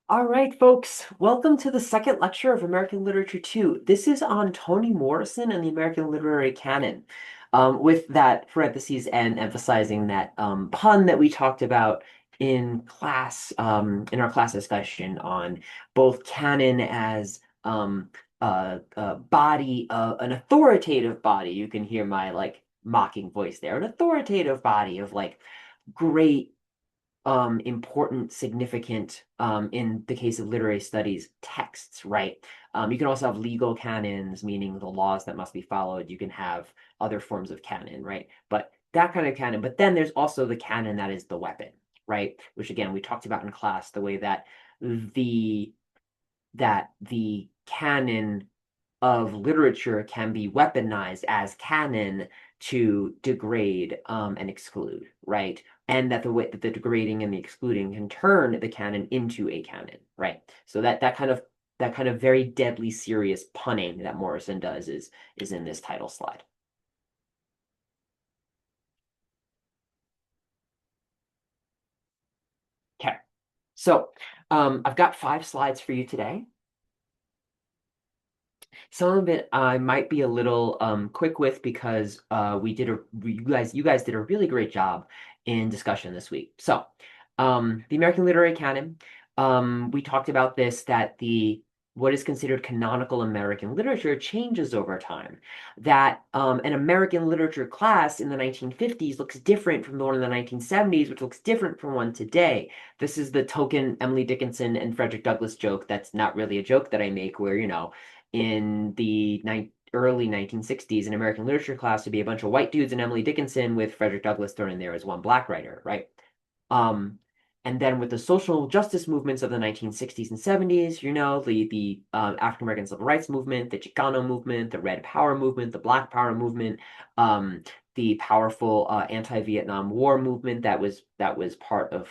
All right, folks, welcome to the second lecture of American Literature 2. This is on Toni Morrison and the American Literary Canon, with that parentheses and emphasizing that pun that we talked about in class, in our class discussion on both canon as a body, an authoritative body. You can hear my like mocking voice there, an authoritative body of like great important, significant, in the case of literary studies, texts, right? You can also have legal canons, meaning the laws that must be followed. You can have other forms of canon, right? But that kind of canon. But then there's also the canon that is the weapon, right? Which again, we talked about in class, the way that the the canon of literature can be weaponized as canon to degrade and exclude, right? And that the way that the degrading and the excluding can turn the canon into a canon, right? So that kind of very deadly serious punning that Morrison does is in this title slide. Okay, so I've got 5 slides for you today. Some of it I might be a little quick with because you guys did a really great job in discussion this week. So, the American Literary Canon, we talked about this that the what is considered canonical American literature changes over time. That an American literature class in the 1950s looks different from the one in the 1970s, which looks different from one today. This is the token Emily Dickinson and Frederick Douglass joke. That's not really a joke that I make, where in the early 1960s, an American literature class would be a bunch of white dudes and Emily Dickinson with Frederick Douglass thrown in there as one black writer, right? Um, and then with the social justice movements of the 1960s and 70s, the African American civil rights movement, the Chicano movement, the Red Power movement, the Black Power movement, the powerful anti-Vietnam War movement that was part of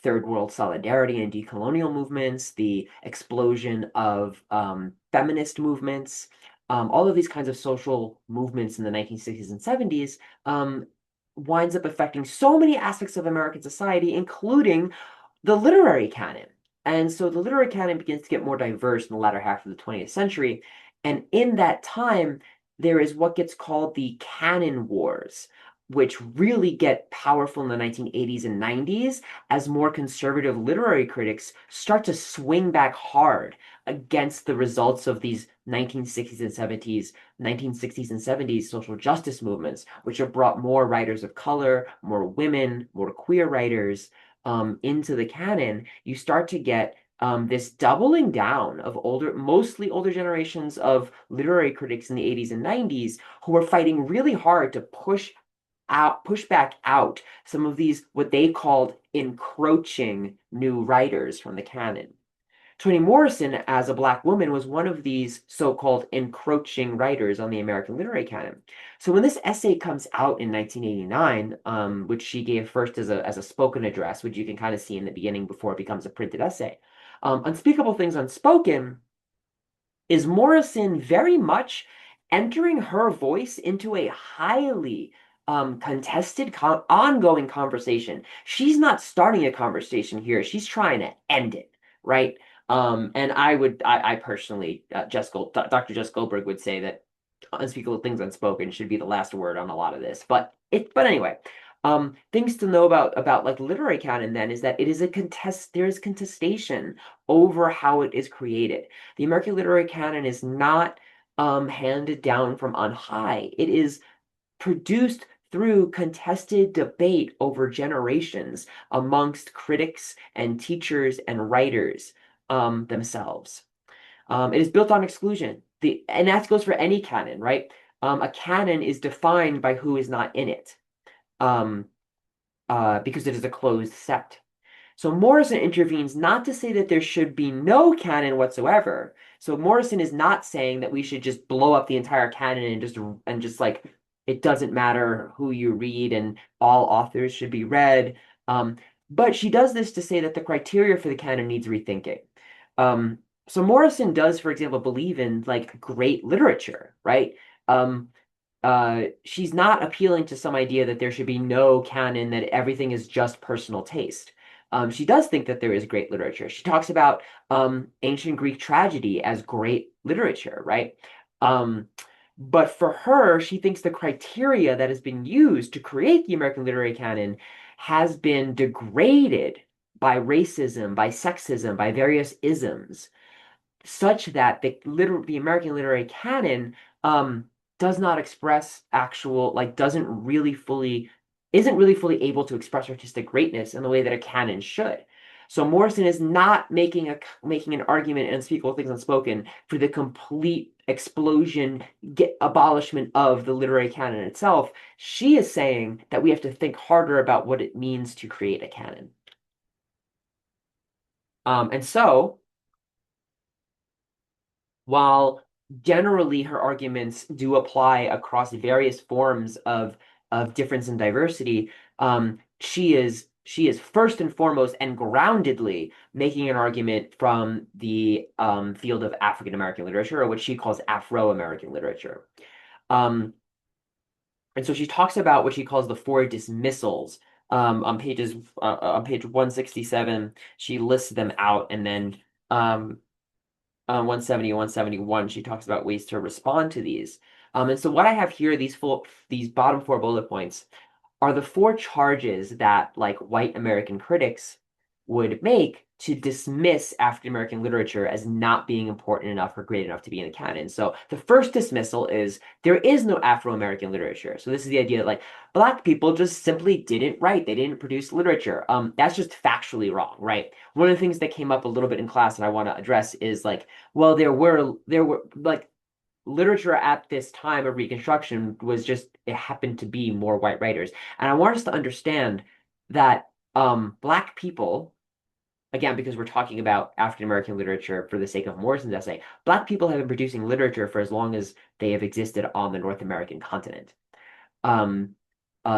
Third World solidarity and decolonial movements, the explosion of feminist movements, all of these kinds of social movements in the 1960s and 70s winds up affecting so many aspects of American society, including the literary canon. And so the literary canon begins to get more diverse in the latter half of the 20th century. And in that time, there is what gets called the canon wars, which really get powerful in the 1980s and 90s as more conservative literary critics start to swing back hard against the results of these 1960s and 70s social justice movements, which have brought more writers of color, more women, more queer writers into the canon. You start to get this doubling down of mostly older generations of literary critics in the 80s and 90s who were fighting really hard to push back out some of these what they called encroaching new writers from the canon. Toni Morrison, as a Black woman, was one of these so-called encroaching writers on the American literary canon. So when this essay comes out in 1989, which she gave first as a spoken address, which you can kind of see in the beginning before it becomes a printed essay, Unspeakable Things Unspoken is Morrison very much entering her voice into a highly contested, ongoing conversation. She's not starting a conversation here. She's trying to end it, right? And I personally, Dr. Jess Goldberg would say that Unspeakable Things Unspoken should be the last word on a lot of this. But anyway, things to know about like literary canon then is that there is contestation over how it is created. The American literary canon is not handed down from on high. It is produced through contested debate over generations amongst critics and teachers and writers themselves. It is built on exclusion. And that goes for any canon, right? A canon is defined by who is not in it, um, because it is a closed set. So Morrison intervenes not to say that there should be no canon whatsoever. So Morrison is not saying that we should just blow up the entire canon and just like it doesn't matter who you read and all authors should be read. But she does this to say that the criteria for the canon needs rethinking. So Morrison does, for example, believe in like great literature, right? Um, she's not appealing to some idea that there should be no canon, that everything is just personal taste. She does think that there is great literature. She talks about ancient Greek tragedy as great literature, right? Um, but for her, she thinks the criteria that has been used to create the American literary canon has been degraded by racism, by sexism, by various isms, such that the American literary canon does not express actual, like, isn't really fully able to express artistic greatness in the way that a canon should. So Morrison is not making an argument in Unspeakable Things Unspoken for the complete explosion, abolishment of the literary canon itself. She is saying that we have to think harder about what it means to create a canon. And so while generally her arguments do apply across various forms of difference and diversity, she is first and foremost and groundedly making an argument from the field of African American literature, or what she calls Afro-American literature. Um, and so she talks about what she calls the four dismissals. On page 167, she lists them out, and then 170 and 171, she talks about ways to respond to these. And so what I have here, these bottom four bullet points, are the four charges that like white American critics would make to dismiss African American literature as not being important enough or great enough to be in the canon. So the first dismissal is there is no Afro American literature. So this is the idea that like black people just simply didn't write, they didn't produce literature. That's just factually wrong, right? One of the things that came up a little bit in class and I want to address is like, well, there were like literature at this time of Reconstruction was just, it happened to be more white writers. And I want us to understand that black people, again, because we're talking about African American literature for the sake of Morrison's essay, black people have been producing literature for as long as they have existed on the North American continent. Um,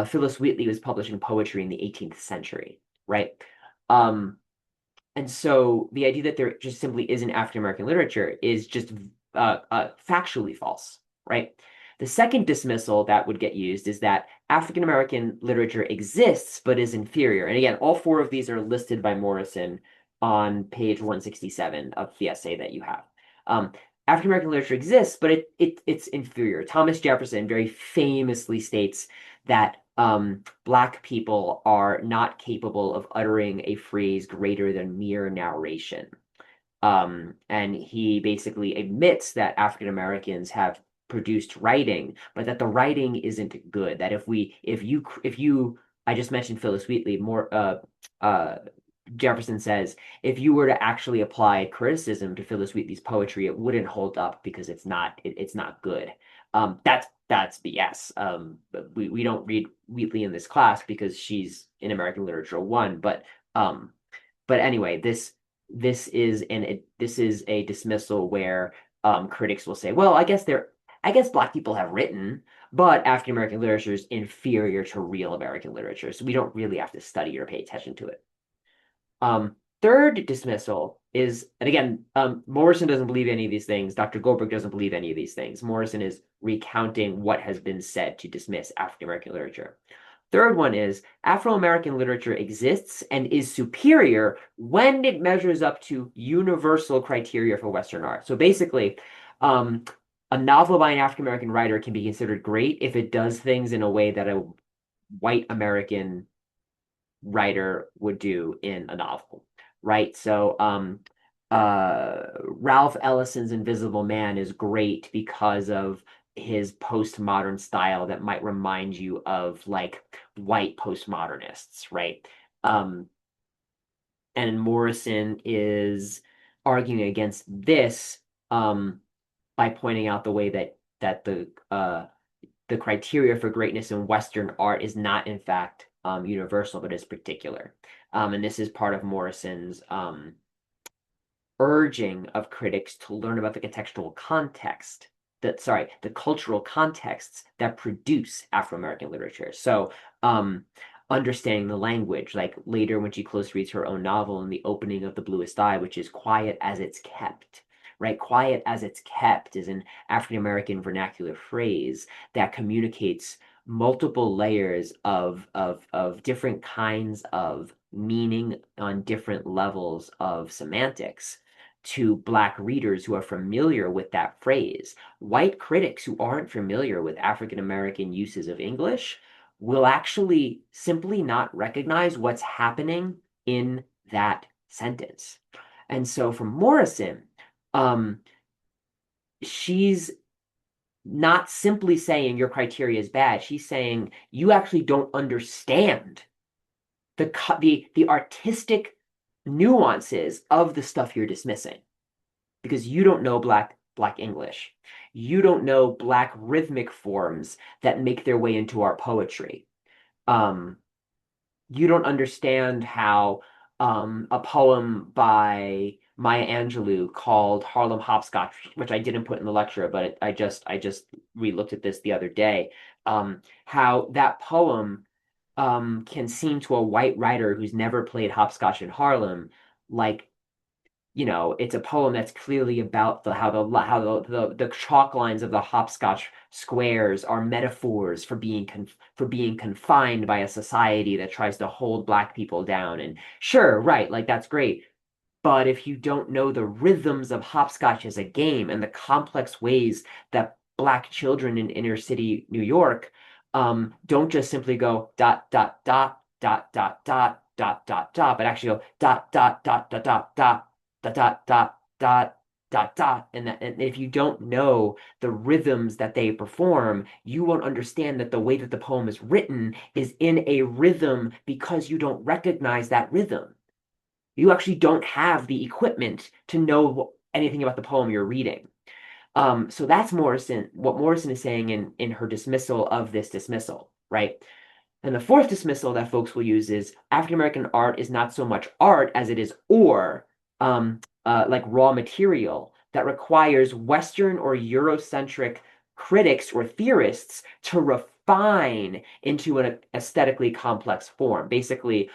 Phillis Wheatley was publishing poetry in the 18th century, right? Um, and so the idea that there just simply isn't African American literature is just factually false, right? The second dismissal that would get used is that African American literature exists but is inferior. And again, all four of these are listed by Morrison on page 167 of the essay that you have. Um, African American literature exists, but it's inferior. Thomas Jefferson very famously states that Black people are not capable of uttering a phrase greater than mere narration. And he basically admits that African Americans have produced writing, but that the writing isn't good. That I just mentioned Phillis Wheatley, uh, Jefferson says if you were to actually apply criticism to Phillis Wheatley's poetry, it wouldn't hold up because it's not good. That's BS. We don't read Wheatley in this class because she's in American Literature 1, but anyway, this is a dismissal where critics will say, well, I guess Black people have written, but African American literature is inferior to real American literature, so we don't really have to study or pay attention to it. Third dismissal is, and again, Morrison doesn't believe any of these things. Dr. Goldberg doesn't believe any of these things. Morrison is recounting what has been said to dismiss African American literature. Third one is Afro-American literature exists and is superior when it measures up to universal criteria for Western art. So basically, a novel by an African-American writer can be considered great if it does things in a way that a white American writer would do in a novel, right? So Ralph Ellison's Invisible Man is great because of his postmodern style that might remind you of like white postmodernists, right? Um, and Morrison is arguing against this by pointing out the way that the criteria for greatness in Western art is not, in fact, universal, but is particular. And this is part of Morrison's urging of critics to learn about the contextual context the cultural contexts that produce Afro-American literature. So, understanding the language, like later when she close reads her own novel in the opening of The Bluest Eye, which is quiet as it's kept, right? Quiet as it's kept is an African-American vernacular phrase that communicates multiple layers of different kinds of meaning on different levels of semantics to Black readers who are familiar with that phrase. White critics who aren't familiar with African American uses of English will actually simply not recognize what's happening in that sentence. And so for Morrison, um, she's not simply saying your criteria is bad. She's saying you actually don't understand the artistic nuances of the stuff you're dismissing because you don't know black English. You don't know black rhythmic forms that make their way into our poetry. Um, you don't understand how a poem by Maya Angelou called Harlem Hopscotch, which I didn't put in the lecture, but I just re-looked at this the other day. How that poem can seem to a white writer who's never played hopscotch in Harlem like it's a poem that's clearly about the chalk lines of the hopscotch squares are metaphors for being confined by a society that tries to hold black people down. And sure, right, like that's great. But if you don't know the rhythms of hopscotch as a game and the complex ways that black children in inner city New York don't just simply go dot dot dot dot dot dot dot dot dot, but actually go dot dot dot dot dot dot dot dot dot dot dot dot, and if you don't know the rhythms that they perform, you won't understand that the way that the poem is written is in a rhythm because you don't recognize that rhythm. You actually don't have the equipment to know anything about the poem you're reading. So that's what Morrison is saying in her dismissal of this dismissal, right? And the fourth dismissal that folks will use is African American art is not so much art as it is ore, like raw material that requires Western or Eurocentric critics or theorists to refine into an aesthetically complex form. Basically,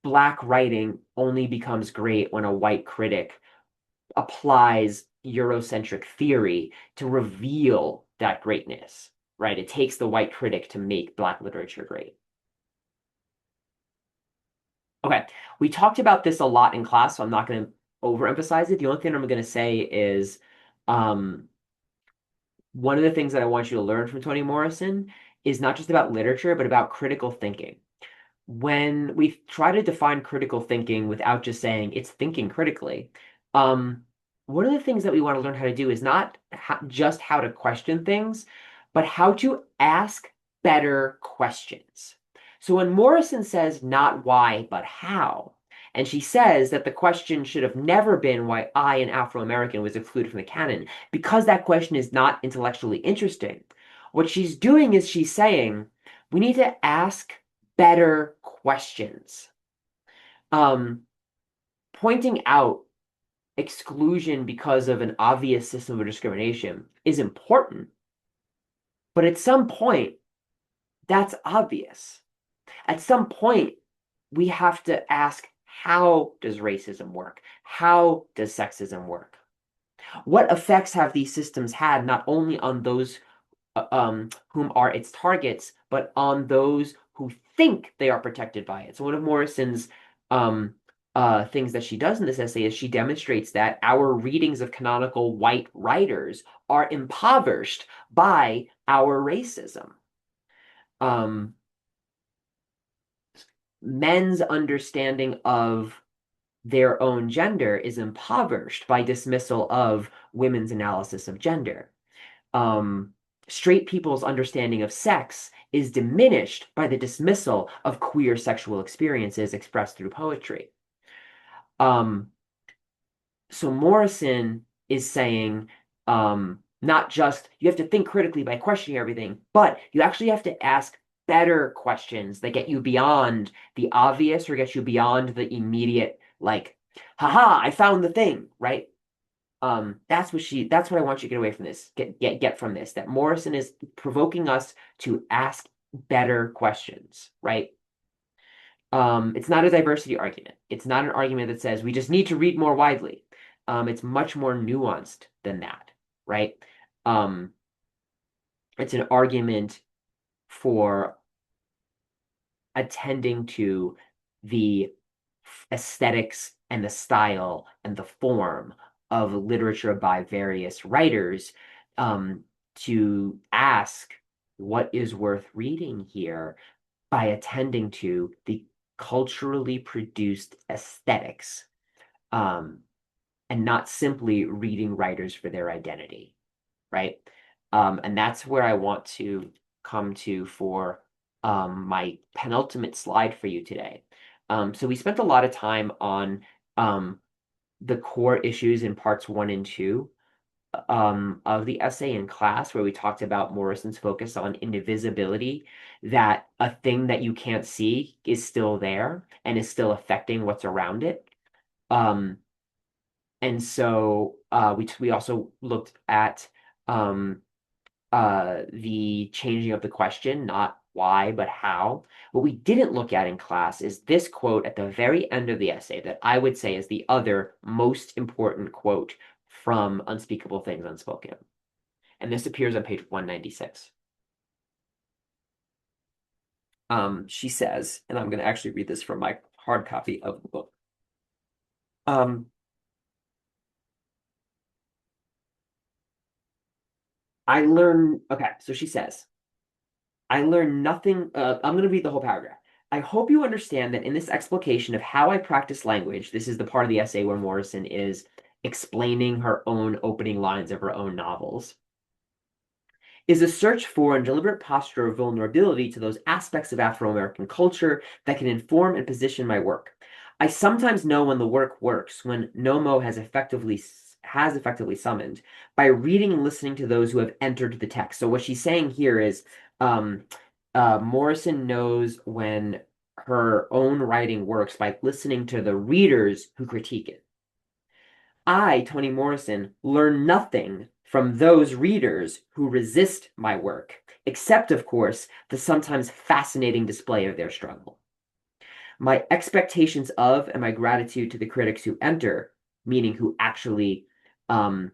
black writing only becomes great when a white critic applies Eurocentric theory to reveal that greatness, right? It takes the white critic to make black literature great. Okay, we talked about this a lot in class, so I'm not going to overemphasize it. The only thing I'm going to say is um, one of the things that I want you to learn from Toni Morrison is not just about literature, but about critical thinking. When we try to define critical thinking without just saying it's thinking critically, um, one of the things that we want to learn how to do is not just how to question things, but how to ask better questions. So when Morrison says not why, but how, and she says that the question should have never been why I, an Afro-American, was excluded from the canon, because that question is not intellectually interesting. What she's doing is she's saying we need to ask better questions. Um, Pointing out exclusion because of an obvious system of discrimination is important, but at some point, that's obvious. At some point, we have to ask, how does racism work? How does sexism work? What effects have these systems had not only on those whom are its targets, but on those who think they are protected by it? So one of Morrison's um, things that she does in this essay is she demonstrates that our readings of canonical white writers are impoverished by our racism. Um, Men's understanding of their own gender is impoverished by dismissal of women's analysis of gender. Um, Straight people's understanding of sex is diminished by the dismissal of queer sexual experiences expressed through poetry. Um, so Morrison is saying not just you have to think critically by questioning everything, but you actually have to ask better questions that get you beyond the obvious or get you beyond the immediate, like, haha, I found the thing, right? That's what I want you to get away from this, get from this, that Morrison is provoking us to ask better questions, right? It's not a diversity argument. It's not an argument that says we just need to read more widely. It's much more nuanced than that, right? Um, it's an argument for attending to the aesthetics and the style and the form of literature by various writers, to ask what is worth reading here by attending to the culturally produced aesthetics, um, and not simply reading writers for their identity, right? And that's where I want to come to for my penultimate slide for you today. So we spent a lot of time on um, the core issues in parts one and two of the essay in class, where we talked about Morrison's focus on indivisibility, that a thing that you can't see is still there and is still affecting what's around it. Um, and so we also looked at um, the changing of the question, not why, but how. What we didn't look at in class is this quote at the very end of the essay that I would say is the other most important quote from Unspeakable Things Unspoken. And this appears on page 196. She says, and I'm going to actually read this from my hard copy of the book. Um, okay, so she says, I learned nothing. I'm going to read the whole paragraph. I hope you understand that in this explication of how I practice language, this is the part of the essay where Morrison is explaining her own opening lines of her own novels, is a search for and deliberate posture of vulnerability to those aspects of Afro-American culture that can inform and position my work. I sometimes know when the work works, when Nomo has effectively summoned, by reading and listening to those who have entered the text. So what she's saying here is um, Morrison knows when her own writing works by listening to the readers who critique it. I, Toni Morrison, learn nothing from those readers who resist my work, except, of course, the sometimes fascinating display of their struggle. My expectations of and my gratitude to the critics who enter, meaning who actually um,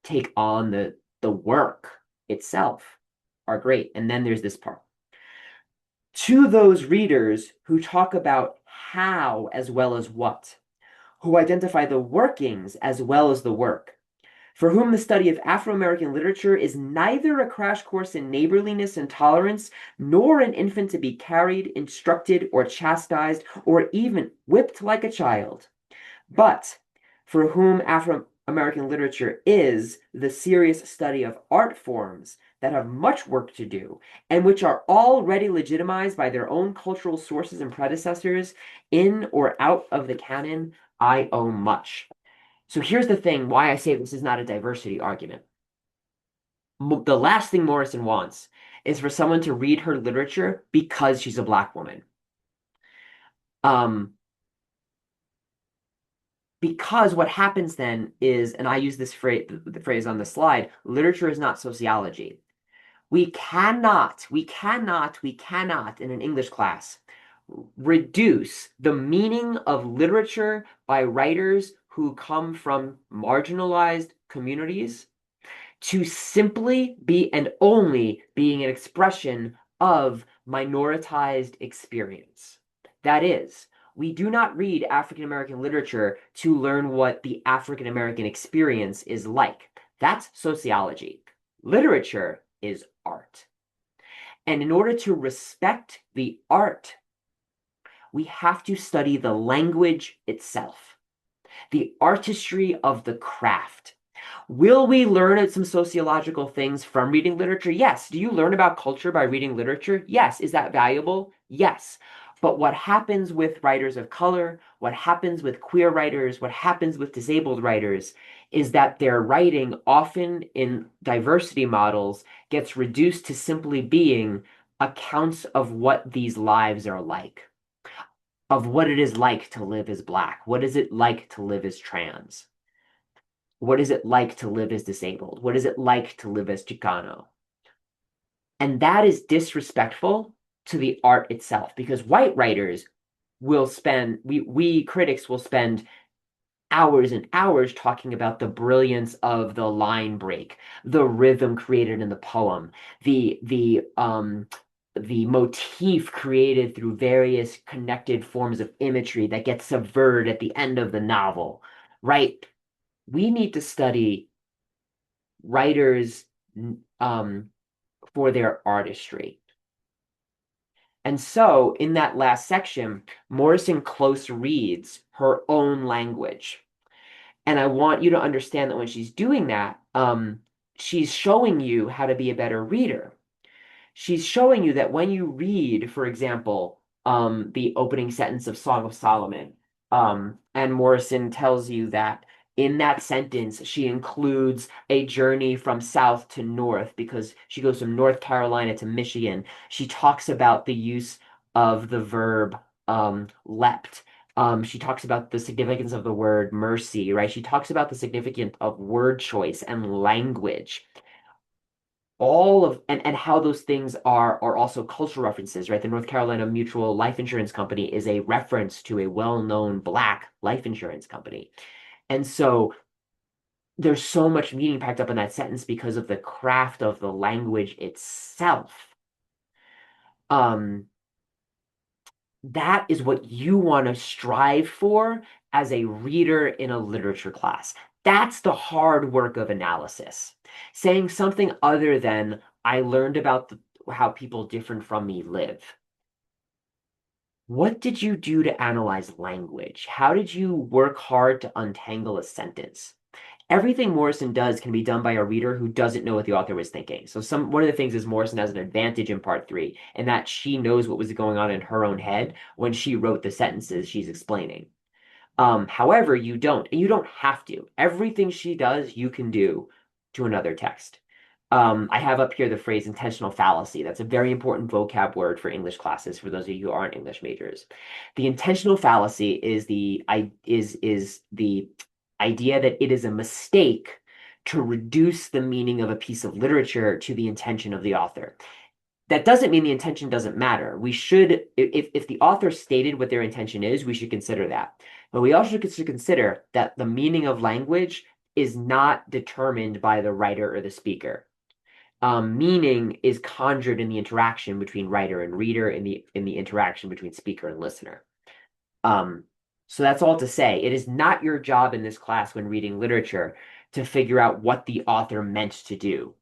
take on the work itself, are great. And then there's this part. To those readers who talk about how as well as what, who identify the workings as well as the work, for whom the study of Afro-American literature is neither a crash course in neighborliness and tolerance, nor an infant to be carried, instructed, or chastised, or even whipped like a child, but for whom Afro-American literature is the serious study of art forms that have much work to do, and which are already legitimized by their own cultural sources and predecessors in or out of the canon, I owe much. So here's the thing why I say this is not a diversity argument. The last thing Morrison wants is for someone to read her literature because she's a Black woman. Because what happens then is, and I use this phrase, the phrase on the slide, literature is not sociology. We cannot in an English class reduce the meaning of literature by writers who come from marginalized communities to simply be and only being an expression of minoritized experience. That is, we do not read African American literature to learn what the African American experience is like. That's sociology. Literature is art. And in order to respect the art, we have to study the language itself, the artistry of the craft. Will we learn some sociological things from reading literature? Yes. Do you learn about culture by reading literature? Yes. Is that valuable? Yes. But what happens with writers of color, what happens with queer writers, what happens with disabled writers is that their writing, often in diversity models, gets reduced to simply being accounts of what these lives are like, of what it is like to live as Black. What is it like to live as trans? What is it like to live as disabled? What is it like to live as Chicano? And that is disrespectful to the art itself, because white writers will spend, we critics will spend hours and hours talking about the brilliance of the line break, the rhythm created in the poem, the the motif created through various connected forms of imagery that gets subverted at the end of the novel, right? We need to study writers um, for their artistry. And so, in that last section, Morrison close reads her own language. And I want you to understand that when she's doing that, she's showing you how to be a better reader. She's showing you that when you read, for example, the opening sentence of Song of Solomon, and Morrison tells you that in that sentence, she includes a journey from south to north because she goes from North Carolina to Michigan. She talks about the use of the verb leapt. She talks about the significance of the word mercy, right? She talks about the significance of word choice and language, all of and how those things are also cultural references, right? The North Carolina Mutual Life Insurance Company is a reference to a well-known Black life insurance company. And so there's so much meaning packed up in that sentence because of the craft of the language itself. Um, that is what you want to strive for as a reader in a literature class. That's the hard work of analysis. Saying something other than, I learned about how people different from me live. What did you do to analyze language? How did you work hard to untangle a sentence? Everything Morrison does can be done by a reader who doesn't know what the author was thinking. So one of the things is Morrison has an advantage in part three, and that she knows what was going on in her own head when she wrote the sentences she's explaining. However, you don't, and you don't have to. Everything she does, you can do to another text. I have up here the phrase intentional fallacy. That's a very important vocab word for English classes for those of you who aren't English majors. The intentional fallacy is the idea that it is a mistake to reduce the meaning of a piece of literature to the intention of the author. That doesn't mean the intention doesn't matter. We should, if the author stated what their intention is, we should consider that. But we also should consider that the meaning of language is not determined by the writer or the speaker. Meaning is conjured in the interaction between writer and reader, in the interaction between speaker and listener. Um, so that's all to say. It is not your job in this class when reading literature to figure out what the author meant to do,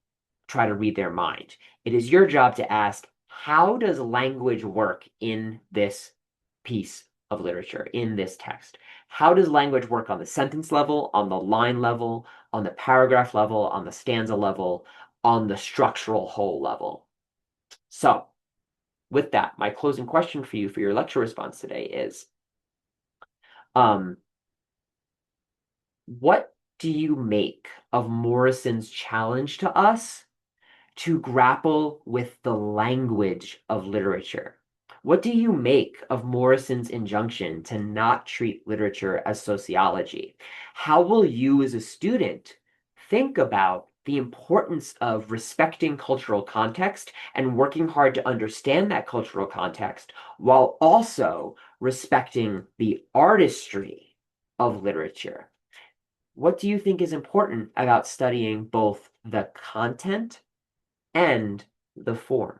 try to read their mind. It is your job to ask, how does language work in this piece of literature, in this text? How does language work on the sentence level, on the line level, on the paragraph level, on the stanza level, on the structural whole level? So, with that, my closing question for you for your lecture response today is, um, what do you make of Morrison's challenge to us to grapple with the language of literature? What do you make of Morrison's injunction to not treat literature as sociology? How will you, as a student, think about the importance of respecting cultural context and working hard to understand that cultural context while also respecting the artistry of literature? What do you think is important about studying both the content and the form?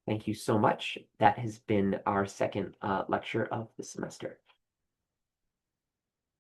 Thank you so much. That has been our second lecture of the semester.